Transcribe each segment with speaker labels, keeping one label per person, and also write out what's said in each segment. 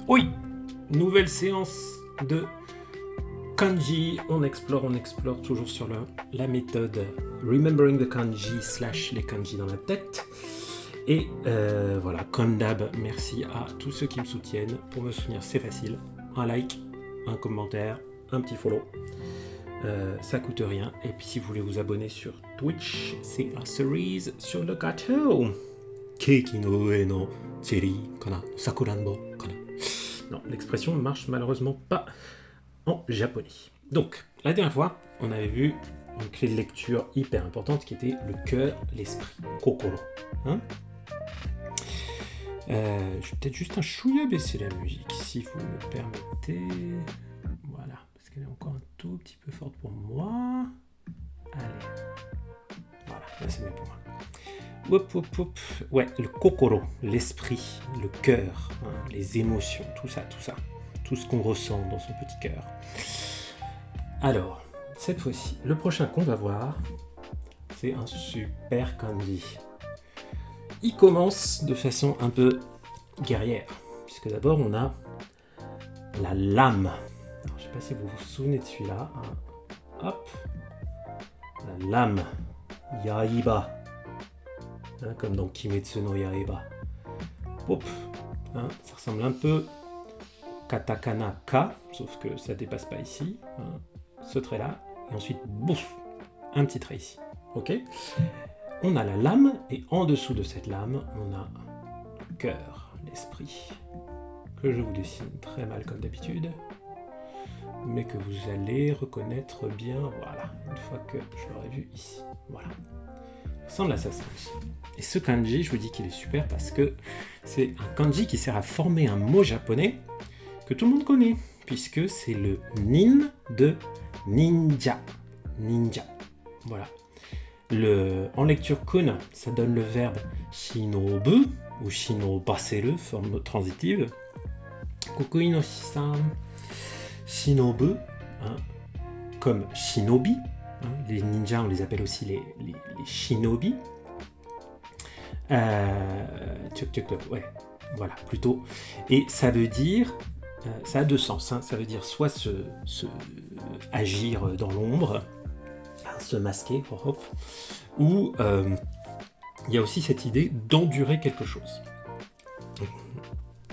Speaker 1: Oui, nouvelle séance de kanji. On explore toujours sur la méthode Remembering the Kanji / les kanji dans la tête. Et voilà, comme d'hab, merci à tous ceux qui me soutiennent. Pour me soutenir, c'est facile. Un like, un commentaire, un petit follow. Ça coûte rien. Et puis si vous voulez vous abonner sur Twitch, c'est la cerise sur le gâteau. Keiki no ue no cherry kana sakuranbo kana. Non, l'expression ne marche malheureusement pas en japonais. Donc, la dernière fois, on avait vu une clé de lecture hyper importante qui était le cœur, l'esprit, kokoro. Hein, je vais peut-être juste un chouïa baisser la musique, si vous me permettez. Voilà, parce qu'elle est encore un tout petit peu forte pour moi. Allez. Voilà, là c'est mieux pour moi. Hop. Ouais, le kokoro, l'esprit, le cœur, hein, les émotions, tout ça. Tout ce qu'on ressent dans son petit cœur. Alors, cette fois-ci, le prochain qu'on va voir, c'est un super kanji. Il commence de façon un peu guerrière, puisque d'abord on a la lame. Alors, je ne sais pas si vous vous souvenez de celui-là. Hein. Hop, la lame, yaiba. Hein, comme dans Kimetsu no Yaiba. Hop, hein, ça ressemble un peu katakana ka, sauf que ça dépasse pas ici. Hein, ce trait là, et ensuite bouf, un petit trait ici. Ok. On a la lame, et en dessous de cette lame, on a le cœur, l'esprit, que je vous dessine très mal comme d'habitude, mais que vous allez reconnaître bien, voilà, une fois que je l'aurai vu ici. Voilà. Ressemble à ça aussi. Et ce kanji, je vous dis qu'il est super parce que c'est un kanji qui sert à former un mot japonais que tout le monde connaît, puisque c'est le nin de ninja. Ninja. Voilà. En lecture kun, ça donne le verbe shinobu ou shinobaseru, forme transitive. Kokui no shisan. Shinobu, hein, comme shinobi. Hein, les ninjas, on les appelle aussi les shinobi. Ouais, voilà, plutôt. Et ça veut dire, ça a deux sens. Hein, ça veut dire soit se agir dans l'ombre, se masquer, ou il y a aussi cette idée d'endurer quelque chose.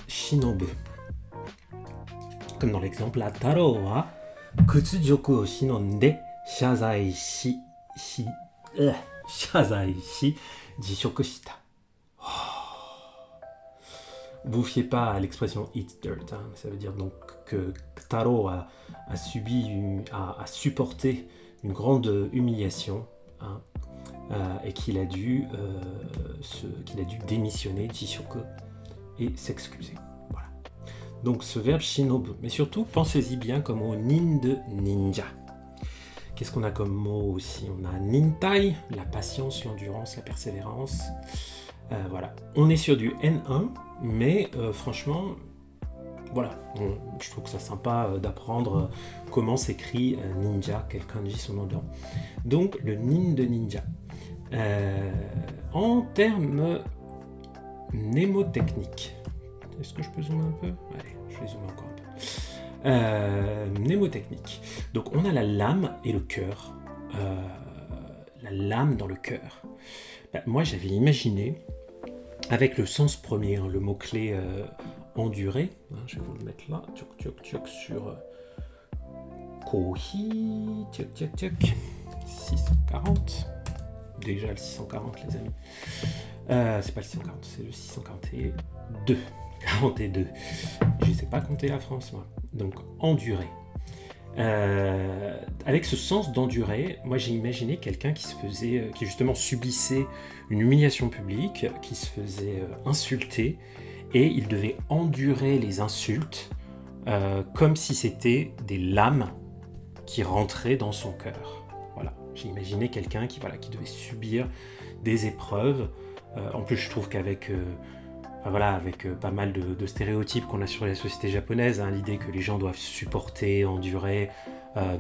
Speaker 1: Shinobu. Comme dans l'exemple, la Taro wa kutsujoku o shinonde shazai shi jishoku shita. Vous fiez pas à l'expression eat dirt, hein. Ça veut dire donc que Taro a supporté une grande humiliation, hein, et qu'il a dû démissionner Jishoku et s'excuser. Voilà. Donc ce verbe shinobu, mais surtout pensez-y bien comme au nin de ninja. Qu'est-ce qu'on a comme mot aussi? On a nintai, la patience, l'endurance, la persévérance. Voilà. On est sur du N1, mais franchement, voilà. Je trouve que c'est sympa d'apprendre comment s'écrit ninja, quel kanji sont dedans. Donc le nin de ninja. En termes mnémotechniques, est-ce que je peux zoomer un peu? Allez, je vais zoomer encore un peu. Mnémotechnique. Donc on a la lame et le cœur. La lame dans le cœur. Moi j'avais imaginé, avec le sens premier, hein, le mot-clé endurer, hein, je vais vous le mettre là, tchoc sur Kohi, tchoc, 640. Déjà le 640 les amis. C'est pas le 640, c'est le 642. 42. Je sais pas compter la France moi. Donc endurer. Avec ce sens d'endurer, moi j'ai imaginé quelqu'un qui justement subissait une humiliation publique, qui se faisait insulter, et il devait endurer les insultes comme si c'était des lames qui rentraient dans son cœur. Voilà, j'ai imaginé quelqu'un qui devait subir des épreuves. En plus, je trouve qu'avec avec pas mal de stéréotypes qu'on a sur la société japonaise, hein, l'idée que les gens doivent supporter, endurer,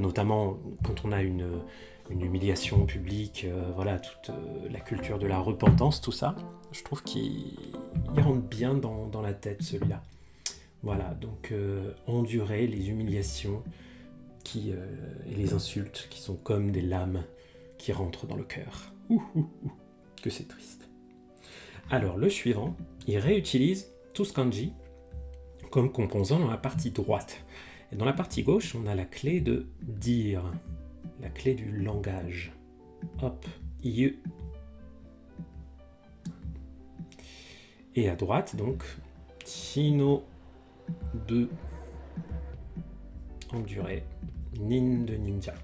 Speaker 1: notamment quand on a une humiliation publique, toute la culture de la repentance, tout ça, je trouve qu'il rentre bien dans la tête, celui-là. Voilà, donc endurer les humiliations et les insultes qui sont comme des lames qui rentrent dans le cœur. Que c'est triste. Alors, le suivant, il réutilise tout ce kanji comme composant dans la partie droite. Et dans la partie gauche, on a la clé de dire, la clé du langage. Hop, iu. Et à droite, donc, chino de endurer, nin de ninja.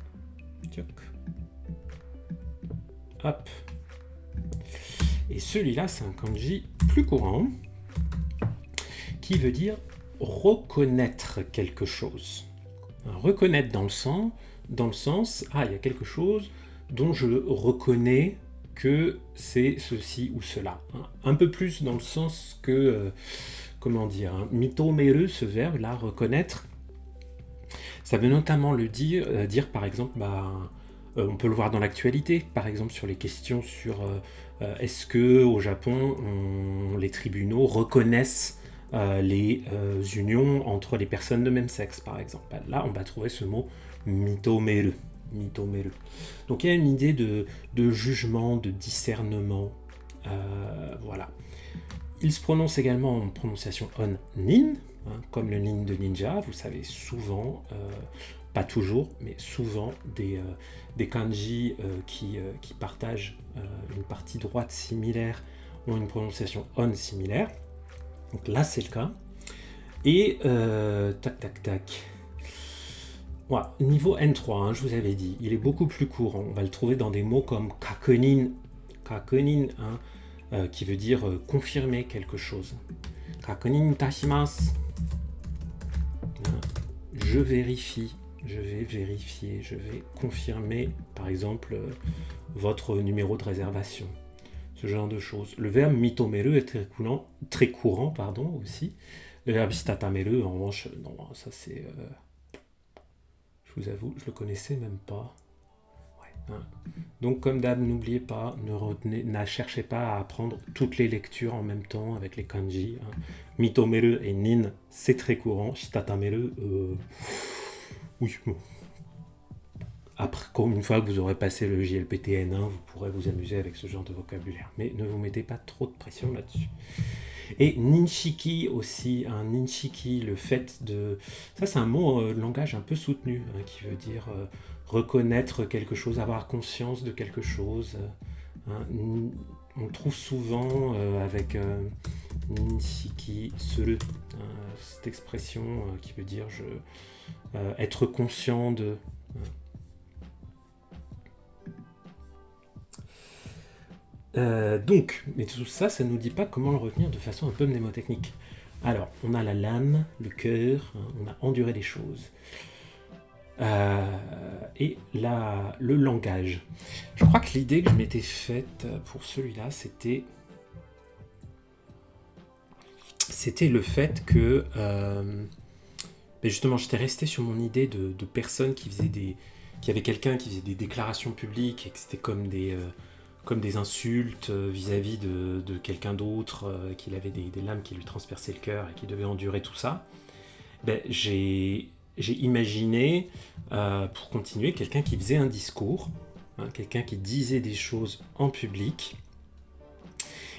Speaker 1: Hop. Et celui-là, c'est un kanji plus courant qui veut dire reconnaître quelque chose. Reconnaître dans le sens, il y a quelque chose dont je reconnais que c'est ceci ou cela. Un peu plus dans le sens que, mitomeru, ce verbe là, reconnaître, ça veut notamment dire par exemple, on peut le voir dans l'actualité, par exemple sur les questions sur est-ce que au Japon les tribunaux reconnaissent les unions entre les personnes de même sexe, par exemple. Là, on va trouver ce mot mitomeru. Donc il y a une idée de jugement, de discernement. Voilà. Il se prononce également en prononciation on-nin, comme le nin de ninja. Vous savez, souvent, pas toujours, mais souvent, des kanji qui partagent une partie droite similaire ont une prononciation on similaire. Donc là, c'est le cas. Et tac. Voilà, niveau N3, je vous avais dit, il est beaucoup plus courant. On va le trouver dans des mots comme kakunin, qui veut dire confirmer quelque chose. Kakunin tashimasu. Je vérifie, je vais vérifier, je vais confirmer, par exemple, votre numéro de réservation. Ce genre de choses. Le verbe mitomeru est très courant aussi. Le verbe shitatameru, en revanche, non, ça c'est... je vous avoue, je le connaissais même pas. Ouais, Donc comme d'hab, n'oubliez pas, ne cherchez pas à apprendre toutes les lectures en même temps avec les kanji. Mitomeru et nin, c'est très courant. Shitatameru, oui, bon. Après, comme une fois que vous aurez passé le JLPTN1, vous pourrez vous amuser avec ce genre de vocabulaire. Mais ne vous mettez pas trop de pression là-dessus. Et ninshiki aussi, ninshiki, le fait de... Ça, c'est un mot langage un peu soutenu, qui veut dire reconnaître quelque chose, avoir conscience de quelque chose. On le trouve souvent avec ninshiki suru, cette expression qui veut dire être conscient de... Donc, mais tout ça, ça ne nous dit pas comment le retenir de façon un peu mnémotechnique. Alors, on a la lame, le cœur, on a enduré des choses. Et le langage. Je crois que l'idée que je m'étais faite pour celui-là, c'était le fait que... justement, j'étais resté sur mon idée de personnes qui avait quelqu'un qui faisait des déclarations publiques et que c'était comme des insultes vis-à-vis de quelqu'un d'autre, qu'il avait des lames qui lui transperçaient le cœur et qui devait endurer tout ça. J'ai imaginé, pour continuer, quelqu'un qui faisait un discours, quelqu'un qui disait des choses en public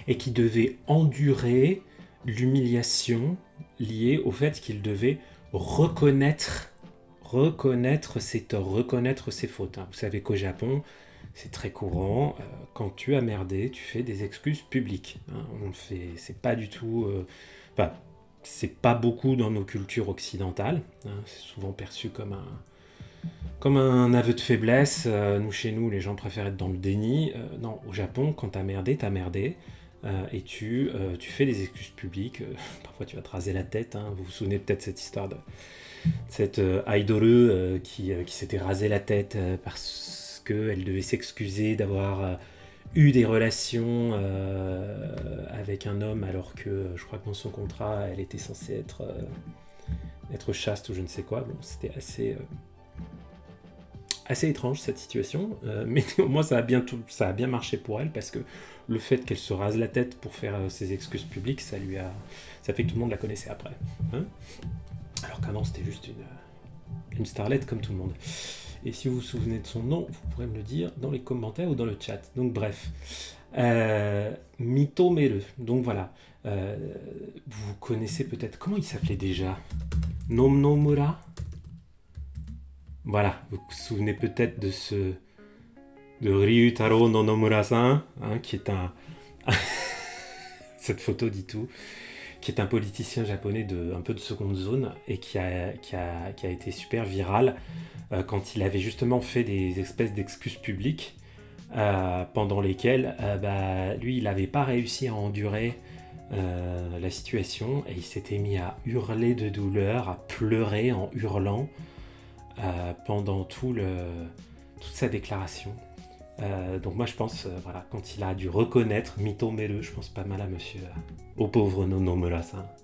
Speaker 1: et qui devait endurer l'humiliation liée au fait qu'il devait reconnaître ses torts, reconnaître ses fautes. Vous savez qu'au Japon, c'est très courant, quand tu as merdé, tu fais des excuses publiques. C'est pas du tout... c'est pas beaucoup dans nos cultures occidentales. C'est souvent perçu comme un aveu de faiblesse. Chez nous, les gens préfèrent être dans le déni. Non, au Japon, quand t'as merdé, et tu fais des excuses publiques. Parfois, tu vas te raser la tête. Vous vous souvenez peut-être de cette histoire de cette idole qui s'était rasé la tête parce qu'elle devait s'excuser d'avoir eu des relations avec un homme alors que je crois que dans son contrat elle était censée être chaste ou je ne sais quoi. Bon, c'était Assez étrange cette situation, mais néanmoins ça a bien marché pour elle parce que le fait qu'elle se rase la tête pour faire ses excuses publiques, ça fait que tout le monde la connaissait après. Hein, alors qu'avant c'était juste une starlette comme tout le monde. Et si vous vous souvenez de son nom, vous pourrez me le dire dans les commentaires ou dans le chat. Donc bref. Mito Mere. Donc voilà. Vous connaissez peut-être... Comment il s'appelait déjà? Nomura. Voilà. Vous vous souvenez peut-être de Ryutaro no Nomura-san, hein, qui est un... Cette photo dit tout. Qui est un politicien japonais un peu de seconde zone et qui a été super viral quand il avait justement fait des espèces d'excuses publiques pendant lesquelles lui il n'avait pas réussi à endurer la situation et il s'était mis à hurler de douleur, à pleurer en hurlant pendant toute sa déclaration. Donc moi je pense, voilà, quand il a dû reconnaître Mito Mere, je pense pas mal à monsieur, au pauvre Nomura, ça.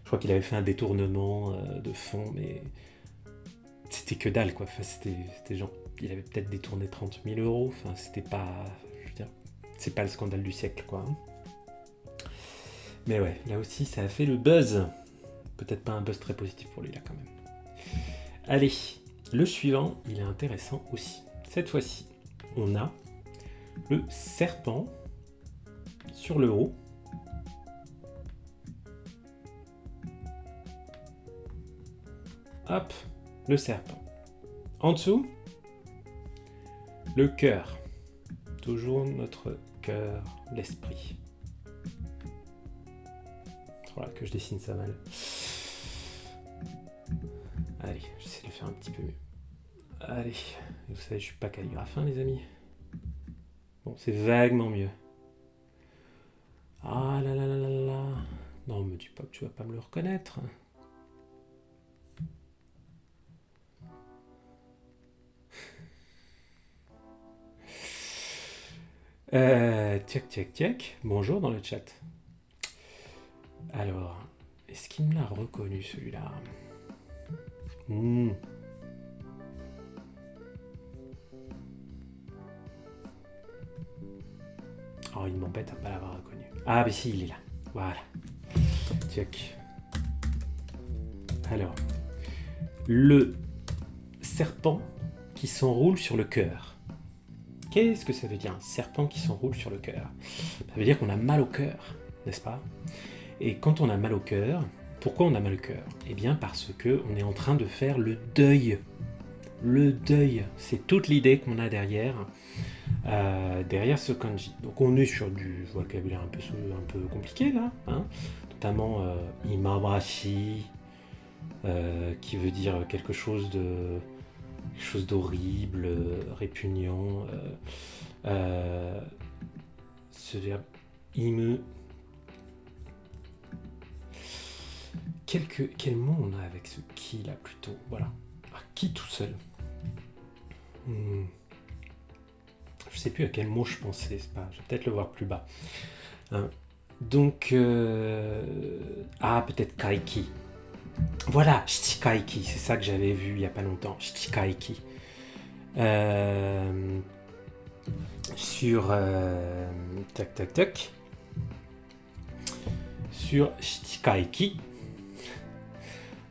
Speaker 1: Je crois qu'il avait fait un détournement de fonds, mais c'était que dalle, quoi. Enfin, c'était genre, il avait peut-être détourné 30 000 euros, enfin c'était pas, je veux dire, c'est pas le scandale du siècle, quoi. Mais ouais, là aussi ça a fait le buzz. Peut-être pas un buzz très positif pour lui là quand même. Allez, le suivant, il est intéressant aussi. Cette fois-ci, on a le serpent sur le haut. Hop, le serpent. En dessous, le cœur. Toujours notre cœur, l'esprit. Voilà, que je dessine ça mal. Allez, j'essaie de le faire un petit peu mieux. Allez, vous savez, je suis pas calligraphe, hein, les amis. Bon, c'est vaguement mieux. Ah là là là là là. Non, me dis pas que tu vas pas me le reconnaître. Tiac. Bonjour dans le chat. Alors, est-ce qu'il me l'a reconnu celui-là? Oh, il m'embête à pas l'avoir reconnu. Ah, mais si, il est là. Voilà. Tiac. Alors, le serpent qui s'enroule sur le cœur. Qu'est-ce que ça veut dire, un serpent qui s'enroule sur le cœur? Ça veut dire qu'on a mal au cœur, n'est-ce pas? Et quand on a mal au cœur, pourquoi on a mal au cœur? Eh bien parce qu'on est en train de faire le deuil. Le deuil, c'est toute l'idée qu'on a derrière ce kanji. Donc on est sur du vocabulaire un peu compliqué là, hein, notamment imawashi, qui veut dire quelque chose d'horrible, répugnant. Ce verbe imu. Quel mot on a avec ce qui là plutôt? Voilà. Ah, qui tout seul. Je sais plus à quel mot je pensais, c'est pas. Je vais peut-être le voir plus bas. Hein. Donc, peut-être kaiki. Voilà, shichikaiki, c'est ça que j'avais vu il y a pas longtemps. Shichikaiki. Sur tac. Sur shichikaiki.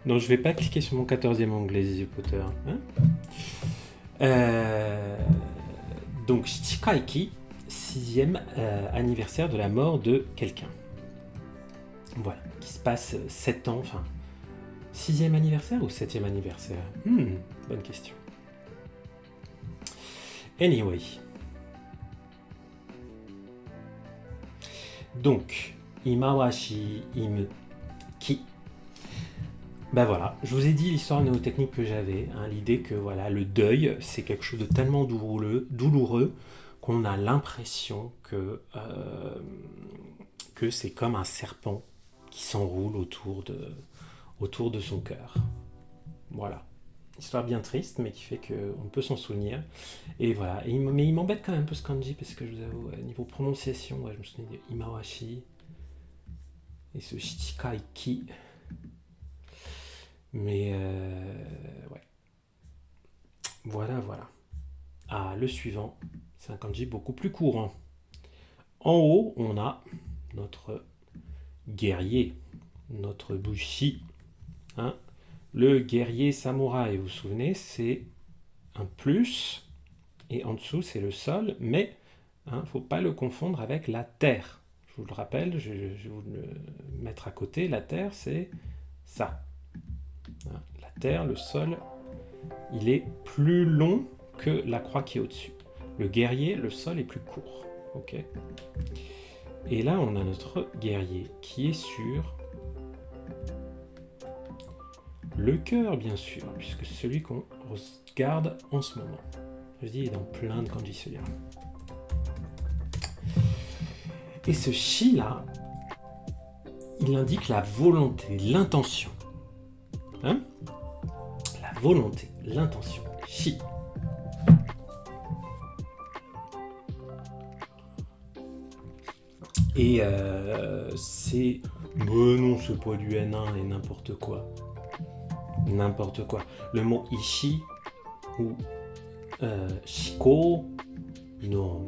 Speaker 1: Non, je vais pas cliquer sur mon 14e onglet, Zizi Potter. Donc, Shichikaiki, 6e anniversaire de la mort de quelqu'un. Voilà, qui se passe 7 ans, enfin, 6e anniversaire ou 7e anniversaire? Bonne question. Anyway. Donc, Imawashi Im Ki. Ben voilà, je vous ai dit l'histoire néotechnique que j'avais, hein, l'idée que voilà, le deuil, c'est quelque chose de tellement douloureux qu'on a l'impression que c'est comme un serpent qui s'enroule autour de son cœur. Voilà. Histoire bien triste, mais qui fait qu'on peut s'en souvenir. Et voilà. Mais il m'embête quand même un peu ce kanji, parce que je vous avoue, niveau prononciation, je me souviens de Imawashi et ce Shichikaiki. Mais ouais. Voilà, voilà. Ah, le suivant, c'est un kanji beaucoup plus courant. En haut, on a notre guerrier, notre bushi. Hein. Le guerrier samouraï, vous vous souvenez, c'est un plus, et en dessous, c'est le sol, mais il ne faut pas le confondre avec la terre. Je vous le rappelle, je vais vous le mettre à côté. La terre, c'est ça. Hein. La terre, le sol, il est plus long que la croix qui est au-dessus. Le guerrier, le sol est plus court. Ok. Et là, on a notre guerrier qui est sur le cœur, bien sûr, puisque c'est celui qu'on regarde en ce moment. Je dis, il est dans plein de kanji celui-là. Et ce chi-là, il indique la volonté, l'intention. Hein? La volonté, l'intention. Chi. Et c'est... Mais non, c'est pas du N1 et n'importe quoi. N'importe quoi. Le mot ishi ou shiko, non.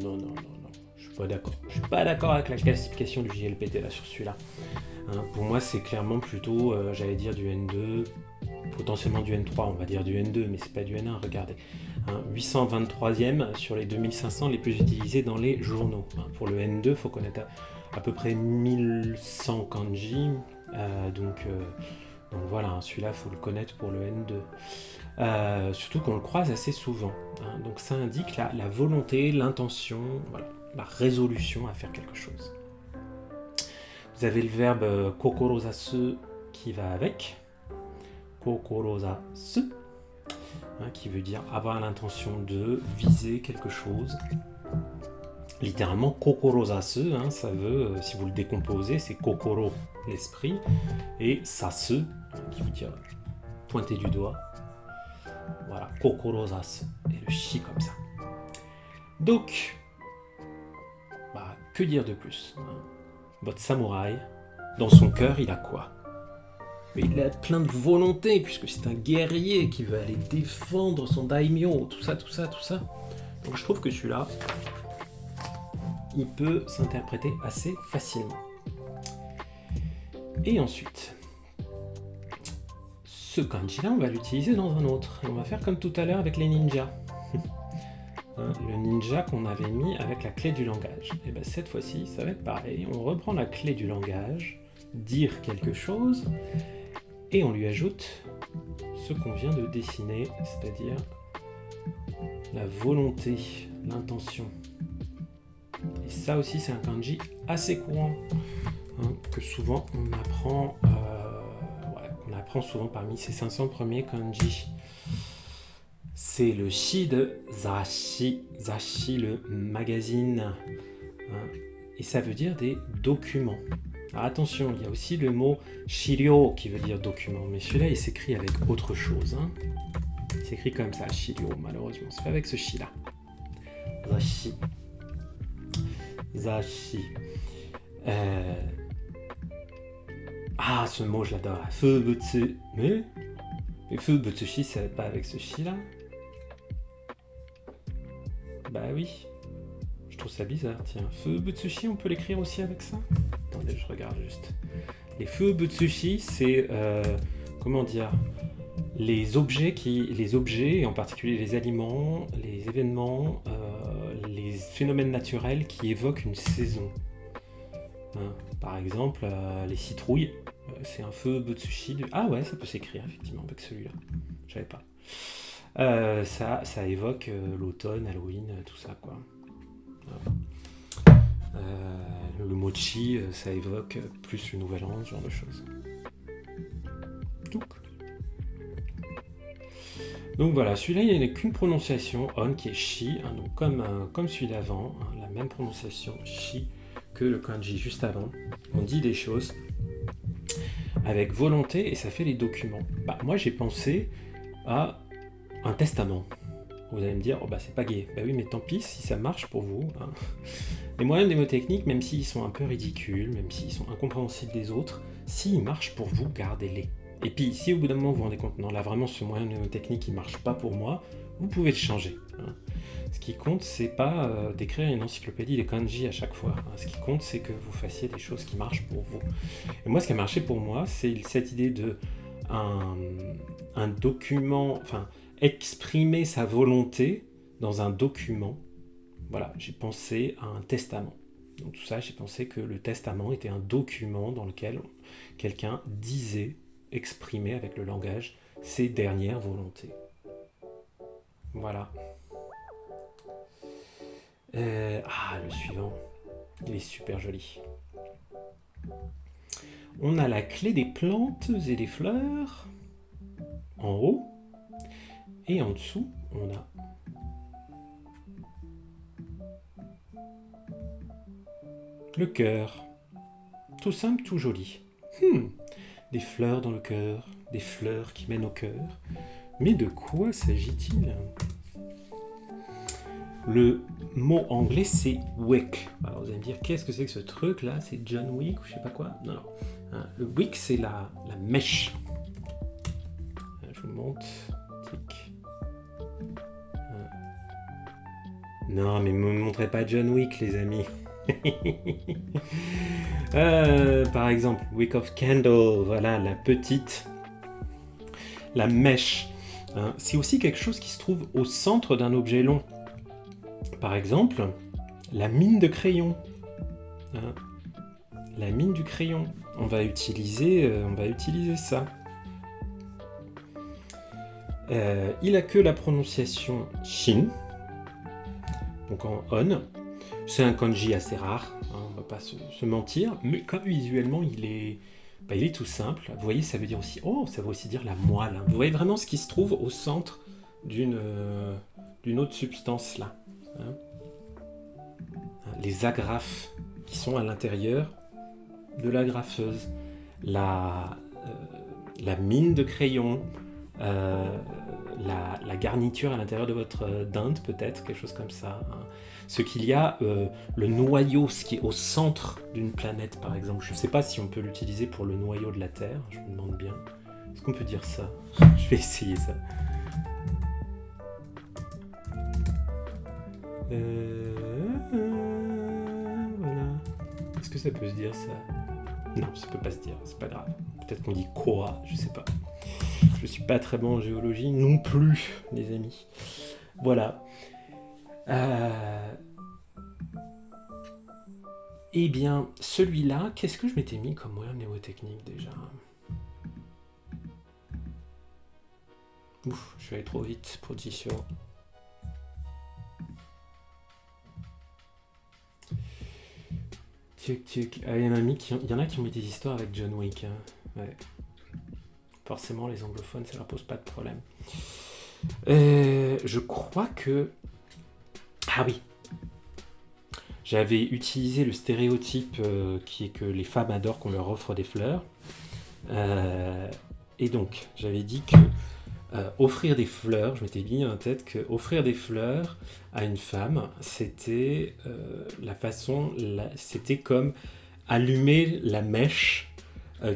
Speaker 1: Je suis pas d'accord. Je suis pas d'accord avec la classification du JLPT là sur celui-là. Hein, pour moi, c'est clairement plutôt, j'allais dire du N2, potentiellement du N3, on va dire du N2, mais c'est pas du N1, regardez. Hein, 823e sur les 2500 les plus utilisés dans les journaux. Hein, pour le N2, il faut connaître à peu près 1100 kanji, donc voilà, hein, celui-là, il faut le connaître pour le N2. Surtout qu'on le croise assez souvent. Hein, donc ça indique la volonté, l'intention, voilà, la résolution à faire quelque chose. Vous avez le verbe kokorozasu qui va avec. Kokorozasu, hein, qui veut dire avoir l'intention de viser quelque chose. Littéralement, kokorozasu, hein, ça veut, si vous le décomposez, c'est kokoro, l'esprit, et sasu, hein, qui veut dire pointer du doigt. Voilà, kokorozasu, et le chi comme ça. Donc, que dire de plus, hein. Votre samouraï, dans son cœur, il a quoi? Mais il a plein de volonté, puisque c'est un guerrier qui veut aller défendre son daimyo, tout ça. Donc je trouve que celui-là, il peut s'interpréter assez facilement. Et ensuite, ce kanji-là, on va l'utiliser dans un autre. Et on va faire comme tout à l'heure avec les ninjas. Le ninja qu'on avait mis avec la clé du langage. Et bien cette fois-ci, ça va être pareil. On reprend la clé du langage, dire quelque chose, et on lui ajoute ce qu'on vient de dessiner, c'est-à-dire la volonté, l'intention. Et ça aussi, c'est un kanji assez courant, hein, que souvent on apprend, on apprend souvent parmi ces 500 premiers kanji. C'est le shi de zashi, zashi le magazine, hein, et ça veut dire des documents. Alors attention, il y a aussi le mot shiryo qui veut dire document, mais celui-là il s'écrit avec autre chose. Hein. Il s'écrit comme ça, shiryo, malheureusement, c'est pas avec ce shi là. Zashi. Zashi. Ah, ce mot je l'adore. Fubutsu. Mais Fubutsushi, c'est pas avec ce shi là. Bah oui, je trouve ça bizarre, tiens. Fubutsushi, on peut l'écrire aussi avec ça? Attendez, je regarde juste. Les Fubutsushi, c'est, comment dire, les objets, et en particulier les aliments, les événements, les phénomènes naturels qui évoquent une saison. Hein, par exemple, les citrouilles, c'est un Fubutsushi. Ah ouais, ça peut s'écrire effectivement avec celui-là. Je savais pas. Ça évoque l'automne, Halloween, tout ça quoi. Le mochi, ça évoque plus le nouvel an, ce genre de choses. Donc voilà, celui-là il n'y a qu'une prononciation on qui est shi, hein, donc comme celui d'avant, hein, la même prononciation shi que le kanji juste avant. On dit des choses avec volonté et ça fait les documents. Moi j'ai pensé à un testament. Vous allez me dire, c'est pas gay. Oui, mais tant pis si ça marche pour vous. Hein. Les moyens mnémotechniques, même s'ils sont un peu ridicules, même s'ils sont incompréhensibles des autres, s'ils marchent pour vous, gardez-les. Et puis, si au bout d'un moment vous vous rendez compte, non, là vraiment ce moyen mnémotechnique il marche pas pour moi, vous pouvez le changer. Hein. Ce qui compte, c'est pas d'écrire une encyclopédie des kanji à chaque fois. Hein. Ce qui compte, c'est que vous fassiez des choses qui marchent pour vous. Et moi, ce qui a marché pour moi, c'est cette idée de un document, enfin, exprimer sa volonté dans un document. Voilà, j'ai pensé à un testament. Donc tout ça, j'ai pensé que le testament était un document dans lequel quelqu'un disait, exprimait avec le langage ses dernières volontés. Voilà. Le suivant, il est super joli. On a la clé des plantes et des fleurs en haut, et en dessous, on a le cœur. Tout simple, tout joli. Des fleurs dans le cœur, des fleurs qui mènent au cœur. Mais de quoi s'agit-il ? Le mot anglais, c'est wick. Alors vous allez me dire, qu'est-ce que c'est que ce truc-là ? C'est John Wick ou je sais pas quoi ? Non, non. Le wick, c'est la mèche. Je vous montre. Tic. Non, mais ne me montrez pas John Wick, les amis. Par exemple, Wick of Candle, voilà, la petite, la mèche. Hein, c'est aussi quelque chose qui se trouve au centre d'un objet long. Par exemple, la mine de crayon. Hein, la mine du crayon. On va utiliser ça. Il a que la prononciation shin, donc en on. C'est un kanji assez rare, hein, on va pas se mentir, mais comme visuellement il est tout simple. Vous voyez, ça veut dire aussi, ça veut aussi dire la moelle. Hein. Vous voyez vraiment ce qui se trouve au centre d'une autre substance là. Hein. Les agrafes qui sont à l'intérieur de l'agrafeuse, la mine de crayon, la garniture à l'intérieur de votre dinde peut-être, quelque chose comme ça. Hein. Ce qu'il y a, le noyau, ce qui est au centre d'une planète par exemple. Je ne sais pas si on peut l'utiliser pour le noyau de la Terre, je me demande bien. Est-ce qu'on peut dire ça ? Je vais essayer ça. Voilà. Est-ce que ça peut se dire ça ? Non, ça peut pas se dire, c'est pas grave. Peut-être qu'on dit quoi, je sais pas. Je suis pas très bon en géologie non plus, les amis. Voilà. Eh bien, celui-là, qu'est-ce que je m'étais mis comme moyen mnémotechnique déjà ? Ouf, je suis allé trop vite, position. Tic. Il y en a qui ont mis des histoires avec John Wick. Hein. Ouais. Forcément, les anglophones, ça leur pose pas de problème. Je crois que... Ah oui. J'avais utilisé le stéréotype qui est que les femmes adorent qu'on leur offre des fleurs. Et donc, j'avais dit que offrir des fleurs, je m'étais mis en tête que offrir des fleurs à une femme, c'était c'était comme allumer la mèche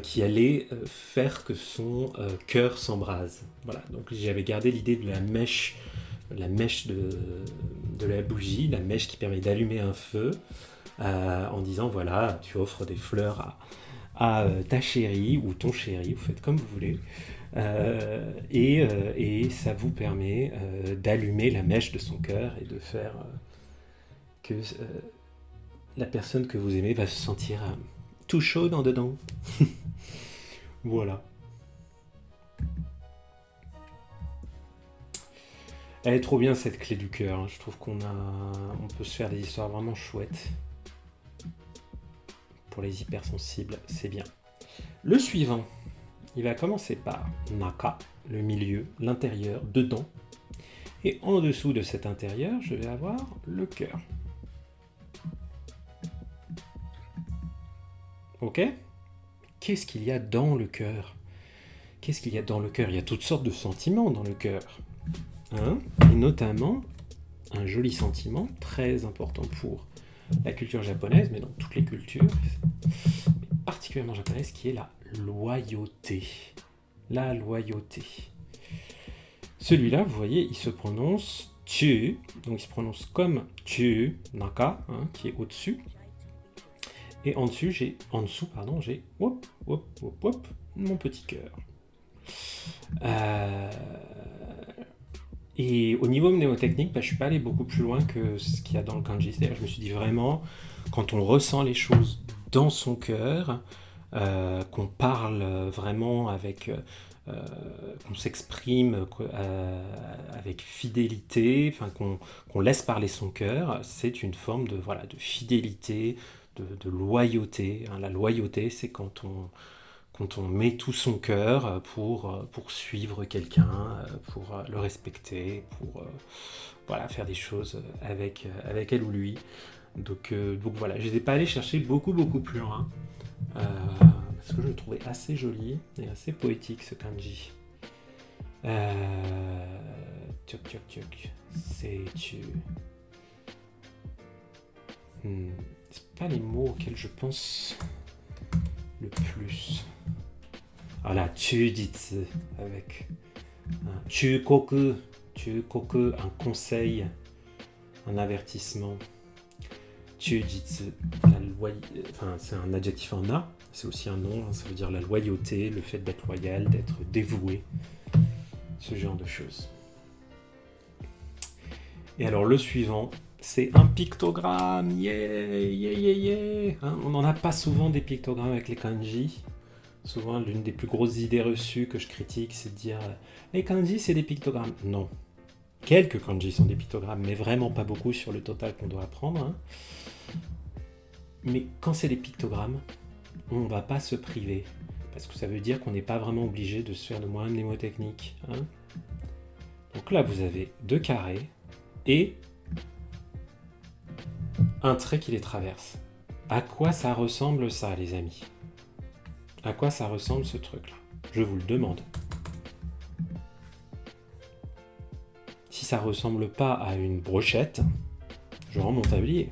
Speaker 1: qui allait faire que son cœur s'embrase. Voilà, donc j'avais gardé l'idée de la mèche de la bougie, la mèche qui permet d'allumer un feu, en disant voilà, tu offres des fleurs à ta chérie ou ton chéri, vous faites comme vous voulez, et ça vous permet d'allumer la mèche de son cœur et de faire que la personne que vous aimez va se sentir tout chaud en dedans. Voilà. Elle est trop bien cette clé du cœur. Hein. Je trouve on peut se faire des histoires vraiment chouettes. Pour les hypersensibles, c'est bien. Le suivant, il va commencer par Naka, le milieu, l'intérieur, dedans. Et en dessous de cet intérieur, je vais avoir le cœur. Ok ? Qu'est-ce qu'il y a dans le cœur ? Qu'est-ce qu'il y a dans le cœur ? Il y a toutes sortes de sentiments dans le cœur. Hein ? Et notamment, un joli sentiment très important pour la culture japonaise, mais dans toutes les cultures, mais particulièrement japonaise, qui est la loyauté. la loyauté. Celui-là, vous voyez, il se prononce tu, donc il se prononce comme tu, naka, hein, qui est au-dessus. Et en dessous, j'ai hop, hop, hop, hop, mon petit cœur. Et au niveau mnémotechnique, je ne suis pas allé beaucoup plus loin que ce qu'il y a dans le kanji. C'est-à-dire, je me suis dit vraiment, quand on ressent les choses dans son cœur, qu'on parle vraiment avec, qu'on s'exprime avec fidélité, enfin qu'on laisse parler son cœur, c'est une forme de fidélité, de loyauté. Hein. La loyauté, c'est quand on met tout son cœur pour suivre quelqu'un, pour le respecter, pour faire des choses avec elle ou lui. Donc voilà, je ne les ai pas allés chercher beaucoup plus loin, parce que je le trouvais assez joli et assez poétique ce kanji. C'est tu. C'est pas les mots auxquels je pense le plus. Voilà, chujitsu avec un chukoku, un conseil, un avertissement. Chujitsu, c'est un adjectif en a, c'est aussi un nom, hein, ça veut dire la loyauté, le fait d'être loyal, d'être dévoué, ce genre de choses. Et alors le suivant, c'est un pictogramme, yeah. Hein, on n'en a pas souvent des pictogrammes avec les kanji. Souvent, l'une des plus grosses idées reçues que je critique, c'est de dire les kanji, c'est des pictogrammes. Non. Quelques kanji sont des pictogrammes, mais vraiment pas beaucoup sur le total qu'on doit apprendre. Hein. Mais quand c'est des pictogrammes, on ne va pas se priver. Parce que ça veut dire qu'on n'est pas vraiment obligé de se faire de moyens mnémotechniques. Hein. Donc là, vous avez 2 carrés et un trait qui les traverse. À quoi ça ressemble ça, les amis ? À quoi ça ressemble ce truc-là ? Je vous le demande. Si ça ressemble pas à une brochette, je rends mon tablier.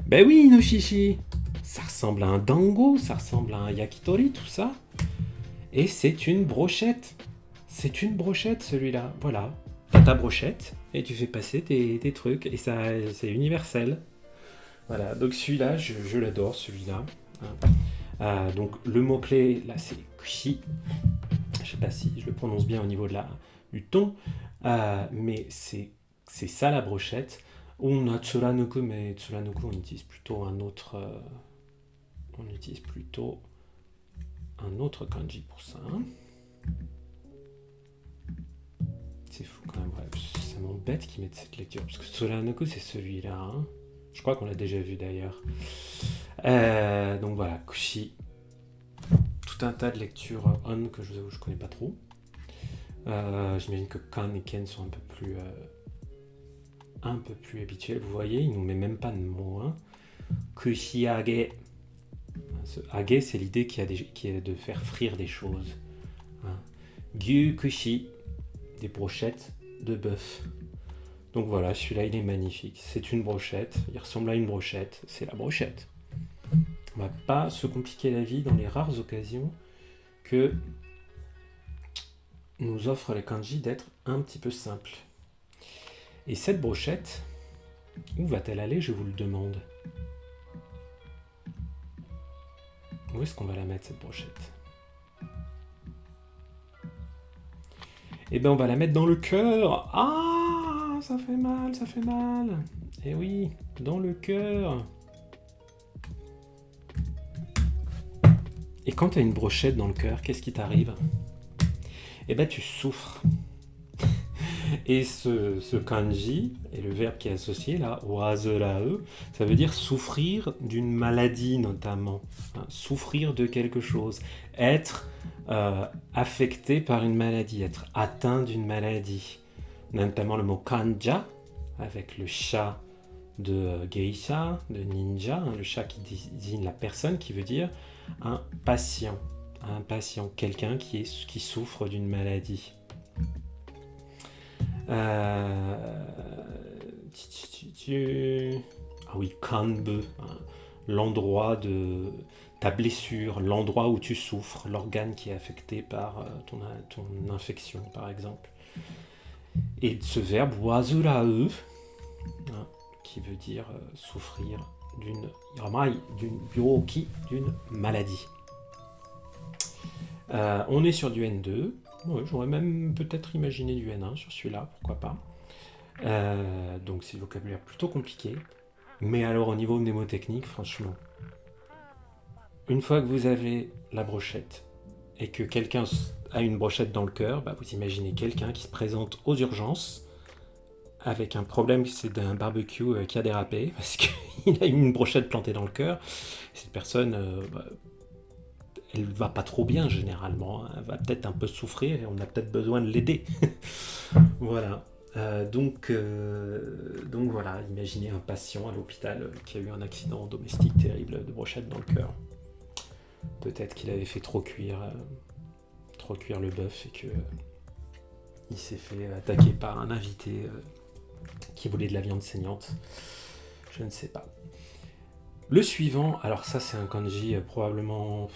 Speaker 1: Ben oui, Noshishi, ça ressemble à un dango, ça ressemble à un yakitori, tout ça. Et c'est une brochette. C'est une brochette, celui-là. Voilà. T'as ta brochette et tu fais passer tes trucs. Et ça, c'est universel. Voilà. Donc celui-là, je l'adore, celui-là. Donc le mot-clé, là, c'est kushi. Je sais pas si je le prononce bien au niveau du ton. Mais c'est ça, la brochette. On a Tsuranuku, mais Tsuranuku, on utilise plutôt un autre kanji pour ça. Hein. C'est fou quand même, bref, ça m'embête qu'ils mettent cette lecture, parce que Tsuranuku, c'est celui-là. Hein. Je crois qu'on l'a déjà vu d'ailleurs. Donc voilà, kushi. Tout un tas de lectures on que je vous avoue, je connais pas trop. J'imagine que kan et ken sont un peu plus habituels. Vous voyez, il nous met même pas de mots. Hein. Kushiage. Ce age, c'est l'idée qui est de faire frire des choses. Hein. Gyu kushi, des brochettes de bœuf. Donc voilà, celui-là, il est magnifique. C'est une brochette, il ressemble à une brochette, c'est la brochette. On va pas se compliquer la vie dans les rares occasions que nous offrent les kanji d'être un petit peu simples. Et cette brochette, où va-t-elle aller, je vous le demande ? Où est-ce qu'on va la mettre, cette brochette ? Eh bien, on va la mettre dans le cœur. Ah, ça fait mal. Eh oui, dans le cœur. Et quand tu as une brochette dans le cœur, qu'est-ce qui t'arrive ? Eh bien, tu souffres. Et ce kanji, et le verbe qui est associé là, wazerae, ça veut dire souffrir d'une maladie notamment. Hein, souffrir de quelque chose. Être affecté par une maladie, être atteint d'une maladie. Notamment le mot kanja, avec le chat de geisha, de ninja, hein, le chat qui désigne la personne, qui veut dire un patient, quelqu'un qui souffre d'une maladie. Ah oui, kanbu, hein, l'endroit ta blessure, l'endroit où tu souffres, l'organe qui est affecté par ton infection, par exemple. Et ce verbe wazurae, qui veut dire souffrir d'une byoki, d'une maladie. On est sur du N2. Ouais, j'aurais même peut-être imaginé du N1 sur celui-là, pourquoi pas. Donc c'est le vocabulaire plutôt compliqué. Mais alors au niveau mnémotechnique, franchement, une fois que vous avez la brochette et que quelqu'un a une brochette dans le cœur, bah vous imaginez quelqu'un qui se présente aux urgences avec un problème, c'est d'un barbecue qui a dérapé parce qu'il a une brochette plantée dans le cœur. Cette personne, elle va pas trop bien généralement, elle va peut-être un peu souffrir et on a peut-être besoin de l'aider. Voilà. Donc voilà, imaginez un patient à l'hôpital qui a eu un accident domestique terrible de brochette dans le cœur. Peut-être qu'il avait fait trop cuire le bœuf et que il s'est fait attaquer par un invité qui voulait de la viande saignante. Je ne sais pas. Le suivant, alors ça c'est un kanji probablement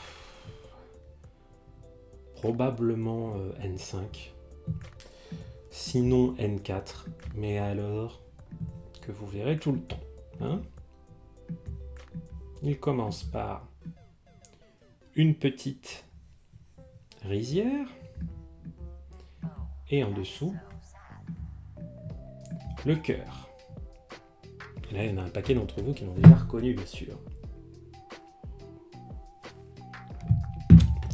Speaker 1: N5, sinon N4, mais alors que vous verrez tout le temps. Hein, il commence par une petite rizière et en dessous le cœur. Et là, il y en a un paquet d'entre vous qui l'ont déjà reconnu, bien sûr.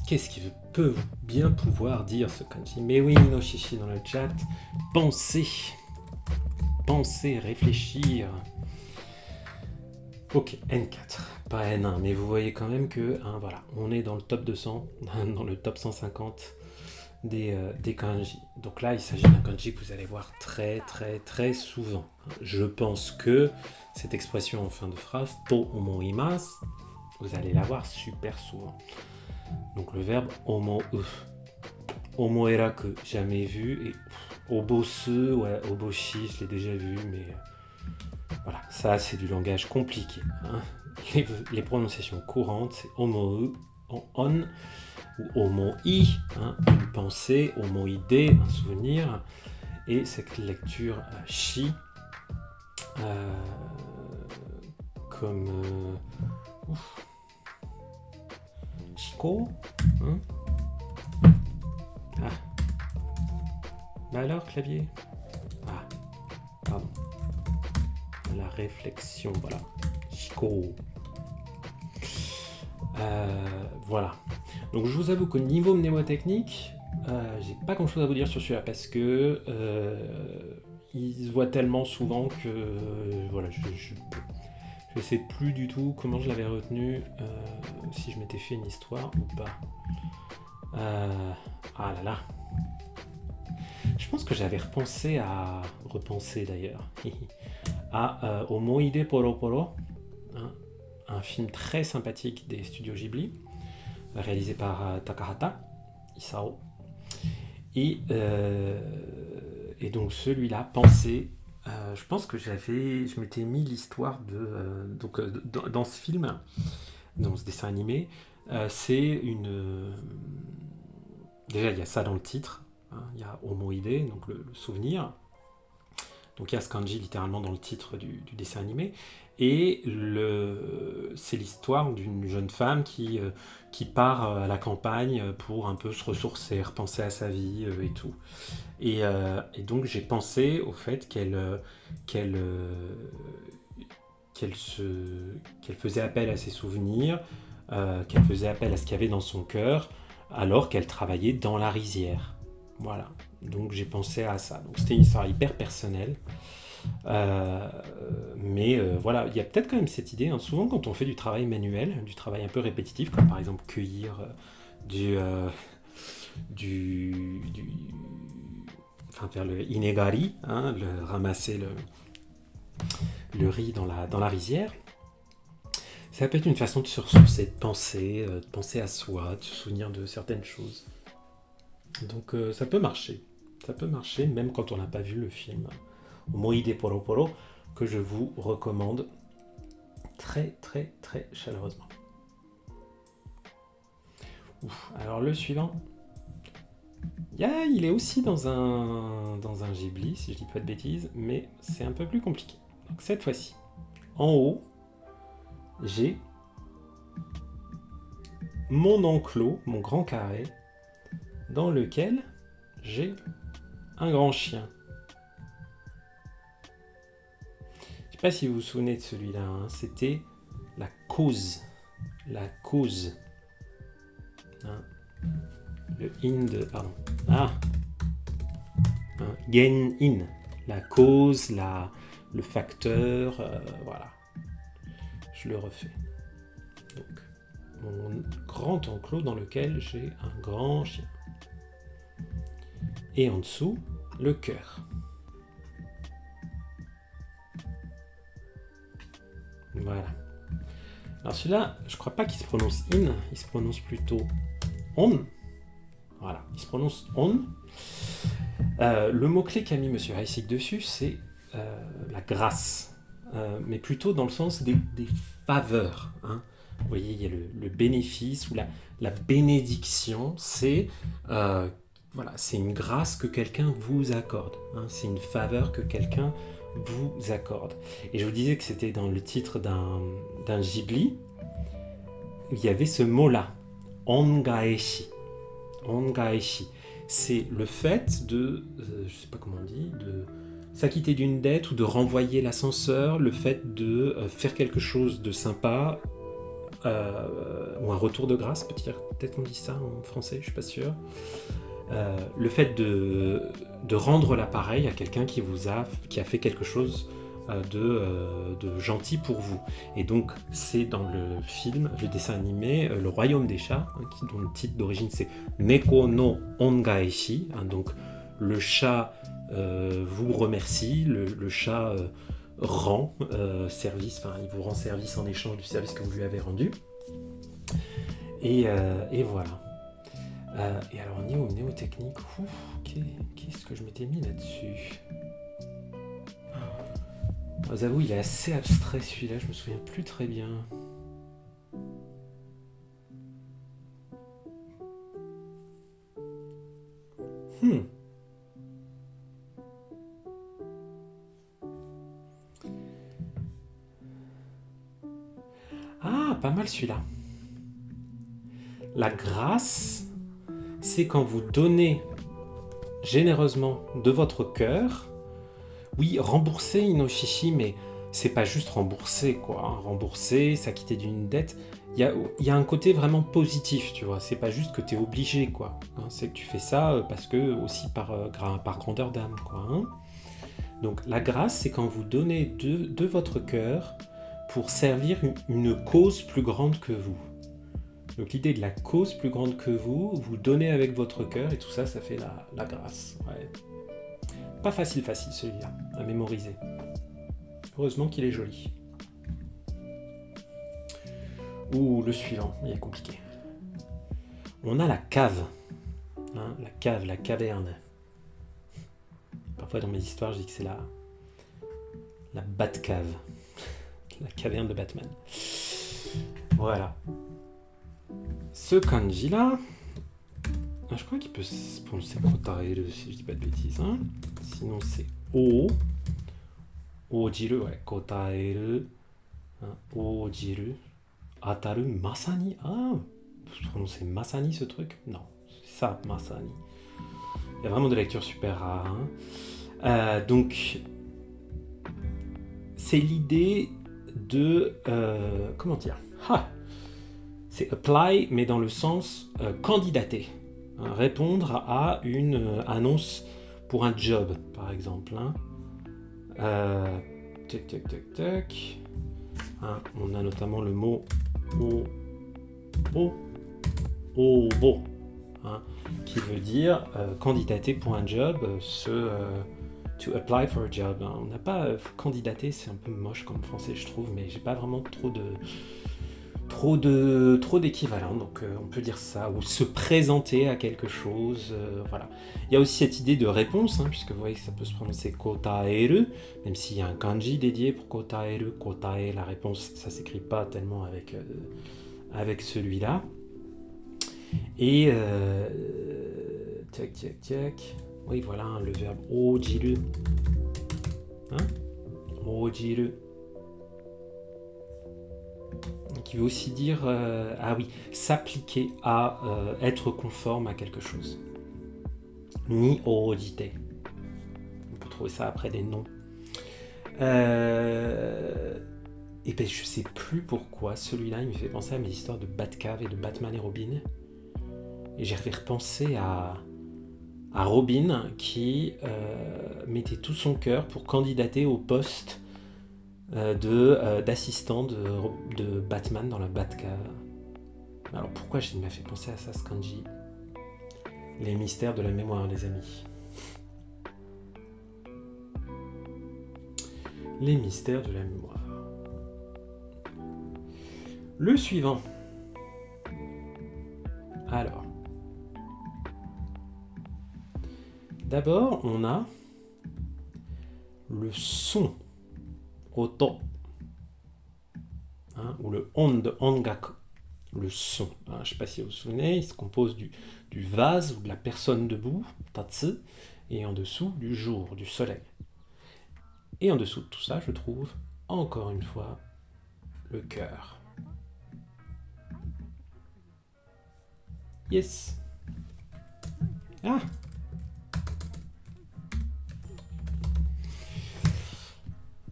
Speaker 1: Qu'est-ce qui peut bien pouvoir dire ce kanji? Mais oui, Inoshishi dans le chat. Penser, réfléchir. Ok, N4, pas N1, mais vous voyez quand même que, voilà, on est dans le top 200, dans le top 150 des kanji. Donc là, il s'agit d'un kanji que vous allez voir très très très souvent. Je pense que cette expression en fin de phrase, to omoimasu, vous allez la voir super souvent. Donc le verbe omou, omoeraku, jamais vu, et obosu, ouais, oboshi, je l'ai déjà vu, mais voilà, ça c'est du langage compliqué. Hein. Les prononciations courantes, c'est omou en on, ou omoi, une pensée, omoide, un souvenir, et cette lecture shi, comme shiko, hein. Ah. Bah alors, clavier. Ah, pardon. La réflexion, voilà. Shiko. Voilà. Donc je vous avoue qu'au niveau mnémotechnique, j'ai pas grand chose à vous dire sur celui-là parce que il se voit tellement souvent que voilà, je sais plus du tout comment je l'avais retenu, si je m'étais fait une histoire ou pas. Ah là là. Je pense que j'avais repensé d'ailleurs, à Omoide Poro Poro, hein, un film très sympathique des studios Ghibli, réalisé par Takahata Isao. Et donc celui-là, Pensée, je pense que je m'étais mis l'histoire dans ce film, dans ce dessin animé, c'est une... déjà, il y a ça dans le titre, hein, il y a Omoide, donc le souvenir. Donc il y a ce kanji littéralement dans le titre du dessin animé. Et c'est l'histoire d'une jeune femme qui part à la campagne pour un peu se ressourcer, repenser à sa vie et tout. Et donc j'ai pensé au fait qu'elle faisait appel à ses souvenirs, qu'elle faisait appel à ce qu'il y avait dans son cœur, alors qu'elle travaillait dans la rizière. Voilà. Donc j'ai pensé à ça. Donc c'était une histoire hyper personnelle. Mais voilà, il y a peut-être quand même cette idée, hein, souvent quand on fait du travail manuel, du travail un peu répétitif, comme par exemple cueillir enfin faire le inegari, hein, ramasser le riz dans la rizière, ça peut être une façon de se ressourcer, de penser à soi, de se souvenir de certaines choses. Donc ça peut marcher même quand on n'a pas vu le film Omoide Poro Poro, que je vous recommande très très très chaleureusement. Ouf. Alors le suivant. Il est aussi dans un Ghibli, si je dis pas de bêtises, mais c'est un peu plus compliqué. Donc cette fois-ci, en haut, j'ai mon enclos, mon grand carré, dans lequel j'ai un grand chien. Je sais pas si vous vous souvenez de celui-là, hein, c'était la cause. La cause. Hein, le in de... Pardon. Gen-in. La cause, le facteur, voilà. Je le refais. Donc, mon grand enclos dans lequel j'ai un grand chien. Et en dessous, le cœur. Voilà. Alors celui-là, je crois pas qu'il se prononce in, il se prononce plutôt on. Voilà, il se prononce on. Le mot-clé qu'a mis Monsieur Heissig dessus, c'est la grâce. Mais plutôt dans le sens des faveurs. Hein. Vous voyez, il y a le bénéfice ou la bénédiction, c'est c'est une grâce que quelqu'un vous accorde. Hein. C'est une faveur que quelqu'un vous accorde. Et je vous disais que c'était dans le titre d'un Ghibli, il y avait ce mot-là, ongaeshi. Ongaeshi. C'est le fait de, je sais pas comment on dit, de s'acquitter d'une dette ou de renvoyer l'ascenseur, le fait de faire quelque chose de sympa, ou un retour de grâce, peut-être qu'on dit ça en français, je suis pas sûr. Le fait de rendre l'appareil à quelqu'un qui a fait quelque chose de gentil pour vous. Et donc, c'est dans le film, le dessin animé, Le Royaume des chats, hein, dont le titre d'origine c'est Neko no Ongaeshi. Hein, donc, le chat vous remercie, le chat rend service, enfin, il vous rend service en échange du service que vous lui avez rendu. Et voilà. Et alors, niveau néotechnique, qu'est-ce que je m'étais mis là-dessus? Je vous avoue, il est assez abstrait celui-là, je me souviens plus très bien. Ah, pas mal celui-là. La grâce, c'est quand vous donnez généreusement de votre cœur. Oui, rembourser Inoshishi, mais c'est pas juste rembourser, quoi. Rembourser, s'acquitter d'une dette. Il y a un côté vraiment positif, tu vois. C'est pas juste que tu es obligé, quoi. Hein, c'est que tu fais ça parce que, aussi par grandeur d'âme, quoi. Hein. Donc, la grâce, c'est quand vous donnez de votre cœur pour servir une cause plus grande que vous. Donc, l'idée de la cause plus grande que vous donnez avec votre cœur, et tout ça, ça fait la grâce. Ouais. Pas facile celui-là, à mémoriser. Heureusement qu'il est joli. Ouh, le suivant, il est compliqué. On a la cave. Hein, la caverne. Parfois dans mes histoires, je dis que c'est la Batcave. La caverne de Batman. Voilà. Ce kanji-là, je crois qu'il peut se prononcer kotaeru, si je dis pas de bêtises. Hein. Sinon, c'est ojiru, ouais, kotaeru, hein, ojiru, ataru, masani. Ah, vous prononcez masani ce truc? Non, c'est ça, masani. Il y a vraiment des lectures super rares. Hein. Donc, c'est l'idée de... comment dire? C'est apply, mais dans le sens candidater. Hein, répondre à une annonce pour un job, par exemple. Hein. Hein, on a notamment le mot obo, hein, qui veut dire candidater pour un job, to apply for a job. Hein. On n'a pas candidater, c'est un peu moche comme français, je trouve, mais j'ai pas vraiment trop d'équivalent, donc on peut dire ça, ou se présenter à quelque chose, voilà. Il y a aussi cette idée de réponse, hein, puisque vous voyez que ça peut se prononcer kotaeru, même s'il y a un kanji dédié pour kotaeru, la réponse, ça s'écrit pas tellement avec celui-là. Et tac, tac, tac. Oui, voilà, hein, le verbe ojiru. Hein? Ojiru. Qui veut aussi dire, ah oui, s'appliquer à être conforme à quelque chose. Ni ojite. On peut trouver ça après des noms. Et ben je sais plus pourquoi celui-là il me fait penser à mes histoires de Batcave et de Batman et Robin. Et j'ai fait repenser à Robin qui mettait tout son cœur pour candidater au poste d'assistant de Batman dans la Batcave. Alors pourquoi il m'a fait penser à ça, ce kanji? Les mystères de la mémoire, les amis. Les mystères de la mémoire. Le suivant. Alors. D'abord, on a le son, oto, hein, ou le on de ongaku, le son. Hein, je ne sais pas si vous vous souvenez, il se compose du vase ou de la personne debout, tatsu, et en dessous du jour, du soleil. Et en dessous de tout ça, je trouve, encore une fois, le cœur. Yes. Ah.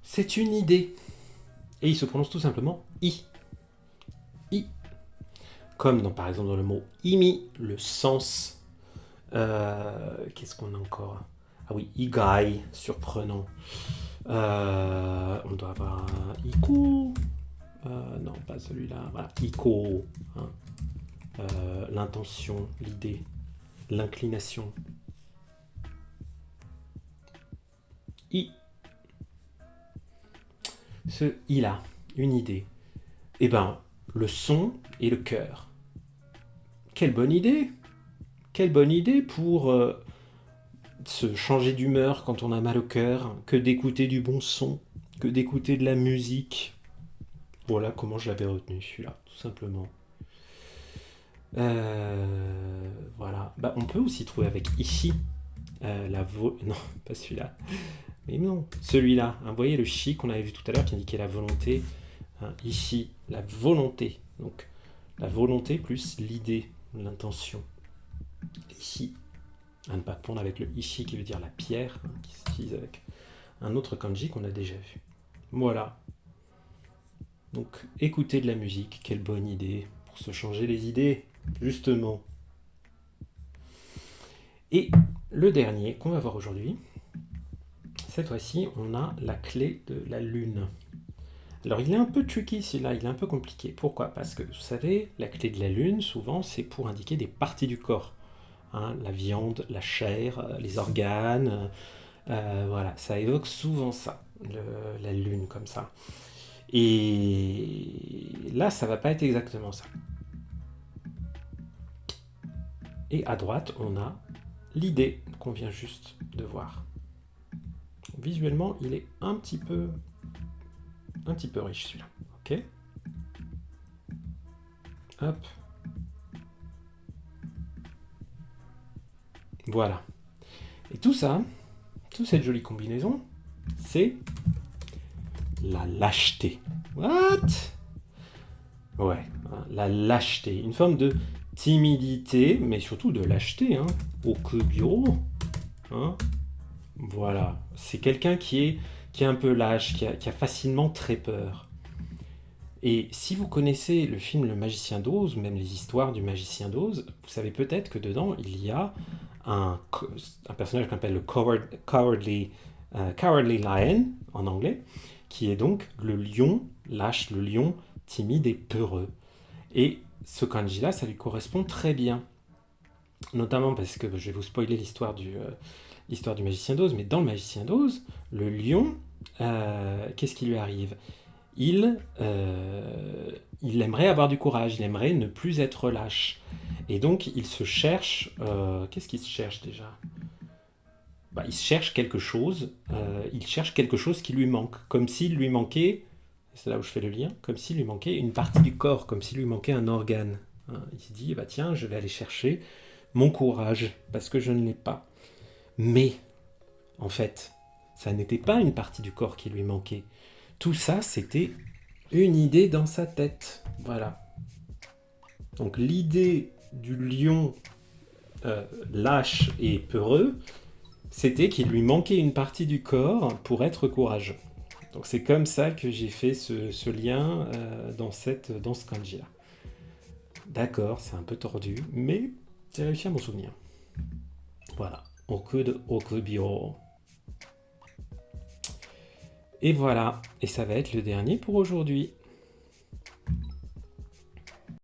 Speaker 1: C'est une idée. Et il se prononce tout simplement i. I. Comme par exemple dans le mot imi, le sens. Qu'est-ce qu'on a encore? Ah oui, igai, surprenant. On doit avoir un iko. Non, pas celui-là. Voilà, iko. Hein. L'intention, l'idée, l'inclination. I. Ce i-là, une idée. Eh ben, le son et le cœur. Quelle bonne idée! Quelle bonne idée pour se changer d'humeur quand on a mal au cœur, que d'écouter du bon son, que d'écouter de la musique. Voilà comment je l'avais retenu, celui-là, tout simplement. Voilà. Bah, on peut aussi trouver avec ici non, pas celui-là. Mais non, celui-là. Hein, vous voyez le chi qu'on avait vu tout à l'heure qui indiquait la volonté. Hein, ici, la volonté. Donc, la volonté plus l'idée, l'intention. Ici, à ne pas confondre avec le ishi qui veut dire la pierre, hein, qui s'utilise avec un autre kanji qu'on a déjà vu. Voilà. Donc, écouter de la musique, quelle bonne idée pour se changer les idées, justement. Et le dernier qu'on va voir aujourd'hui, cette fois-ci, on a la clé de la lune. Alors, il est un peu tricky celui-là, il est un peu compliqué. Pourquoi? Parce que, vous savez, la clé de la lune, souvent, c'est pour indiquer des parties du corps. Hein, la viande, la chair, les organes, voilà, ça évoque souvent ça, la lune comme ça. Et là, ça va pas être exactement ça. Et à droite, on a l'idée qu'on vient juste de voir. Visuellement, il est un petit peu riche celui-là. Ok. Hop. Voilà. Et tout ça, toute cette jolie combinaison, c'est la lâcheté. What? Ouais, hein, la lâcheté. Une forme de timidité, mais surtout de lâcheté. Hein, okubyo. Hein, voilà. C'est quelqu'un qui est un peu lâche, qui a facilement très peur. Et si vous connaissez le film Le Magicien d'Oz, même les histoires du Magicien d'Oz, vous savez peut-être que dedans, il y a un personnage qu'on appelle le cowardly lion, en anglais, qui est donc le lion lâche, le lion timide et peureux. Et ce kanji-là, ça lui correspond très bien. Notamment parce que je vais vous spoiler l'histoire du Magicien d'Oz, mais dans le Magicien d'Oz, le lion, qu'est-ce qui lui arrive? Il aimerait avoir du courage, il aimerait ne plus être lâche. Et donc, il se cherche... qu'est-ce qu'il se cherche déjà? Il se cherche quelque chose. Il cherche quelque chose qui lui manque. Comme s'il lui manquait... C'est là où je fais le lien. Comme s'il lui manquait une partie du corps. Comme s'il lui manquait un organe. Hein. Il se dit, bah tiens, je vais aller chercher mon courage, parce que je ne l'ai pas. Mais, en fait, ça n'était pas une partie du corps qui lui manquait. Tout ça, c'était une idée dans sa tête. Voilà. Donc l'idée du lion lâche et peureux, c'était qu'il lui manquait une partie du corps pour être courageux. Donc c'est comme ça que j'ai fait ce lien dans ce kanji-là. D'accord, c'est un peu tordu, mais j'ai réussi à m'en souvenir. Voilà. Okud okubyo. Et voilà. Et ça va être le dernier pour aujourd'hui.